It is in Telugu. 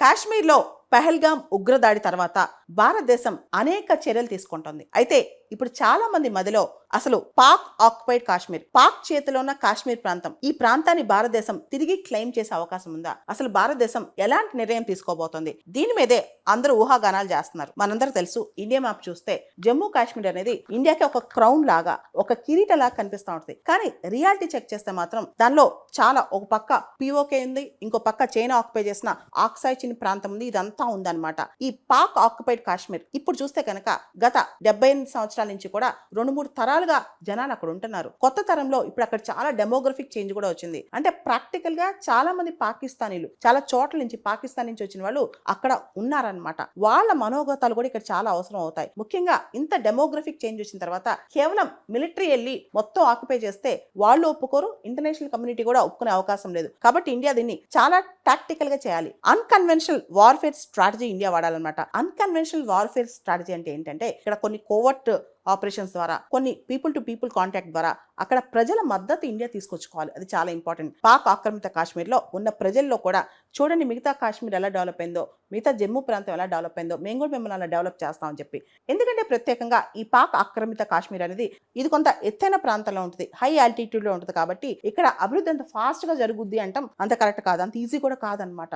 కాశ్మీర్లో పహల్గాం ఉగ్రదాడి తర్వాత భారతదేశం అనేక చర్యలు తీసుకుంటోంది. అయితే ఇప్పుడు చాలా మంది మధ్యలో అసలు పాక్ ఆక్యుపైడ్ కాశ్మీర్, పాక్ చేతిలో ఉన్న కాశ్మీర్ ప్రాంతం, ఈ ప్రాంతాన్ని భారతదేశం తిరిగి క్లెయిమ్ చేసే అవకాశం ఉందా? అసలు భారతదేశం ఎలాంటి నిర్ణయం తీసుకోబోతోంది? దీని మీదే అందరూ ఊహాగానాలు చేస్తున్నారు. మనందరూ తెలుసు, ఇండియా మ్యాప్ చూస్తే జమ్మూ కాశ్మీర్ అనేది ఇండియాకి ఒక క్రౌన్ లాగా, ఒక కిరీట లాగా కనిపిస్తూ ఉంటుంది. కానీ రియాలిటీ చెక్ చేస్తే మాత్రం దానిలో చాలా, ఒక పక్క పిఓకే ఉంది, ఇంకో పక్క చైనా ఆక్యుపై చేసిన ఆక్సాయ్ చిన్ ప్రాంతం ఉంది, ఇదంతా ఉందన్నమాట. ఈ పాక్ ఆక్యుపైడ్ కాశ్మీర్ ఇప్పుడు చూస్తే కనుక గత 78 సంవత్సరాల నుంచి కూడా 2-3 తరాలుగా జనాలు అక్కడ ఉంటున్నారు. కొత్త తరంలో ఇప్పుడు అక్కడ చాలా డెమోగ్రఫిక్ చేంజ్ కూడా వచ్చింది. అంటే ప్రాక్టికల్ గా చాలా మంది పాకిస్తానీలు, చాలా చోట్ల నుంచి, పాకిస్తాన్ నుంచి వచ్చిన వాళ్ళు అక్కడ ఉన్నారనమాట. వాళ్ళ మనోగతాలు కూడా ఇక్కడ చాలా అవసరం అవుతాయి. ముఖ్యంగా ఇంత డెమోగ్రఫిక్ చేంజ్ వచ్చిన తర్వాత కేవలం మిలిటరీ వెళ్ళి మొత్తం ఆక్యుపై చేస్తే వాళ్ళు ఒప్పుకోరు, ఇంటర్నేషనల్ కమ్యూనిటీ కూడా ఒప్పుకునే అవకాశం లేదు. కాబట్టి ఇండియా దీన్ని చాలా టాక్టికల్ గా చేయాలి. అన్కన్వెన్షనల్ వార్ఫేర్ స్ట్రాటజీ ఇండియా వాడాలన్నమాట. అన్కన్వెన్షనల్ వార్ఫేర్ స్ట్రాటజీ అంటే ఏంటంటే ఇక్కడ కొన్ని కోవర్ట్ ఆపరేషన్స్ ద్వారా, కొన్ని పీపుల్ టు పీపుల్ కాంటాక్ట్ ద్వారా అక్కడ ప్రజల మద్దతు ఇండియా తీసుకొచ్చుకోవాలి. అది చాలా ఇంపార్టెంట్. పాక్ ఆక్రమిత కాశ్మీర్లో ఉన్న ప్రజల్లో కూడా చూడండి, మిగతా కాశ్మీర్ ఎలా డెవలప్ అయిందో, మిగతా జమ్మూ ప్రాంతం ఎలా డెవలప్ అయిందో, మేము కూడా మిమ్మల్ని అలా డెవలప్ చేస్తామని చెప్పి. ఎందుకంటే ప్రత్యేకంగా ఈ పాక్ ఆక్రమిత కాశ్మీర్ అనేది ఇది కొంత ఎత్తైన ప్రాంతంలో ఉంటుంది, హై ఆల్టిట్యూడ్ లో ఉంటుంది. కాబట్టి ఇక్కడ అభివృద్ధి అంత ఫాస్ట్ గా జరుగుద్ది అంటాం అంత కరెక్ట్ కాదు, అంత ఈజీ కూడా కాదనమాట.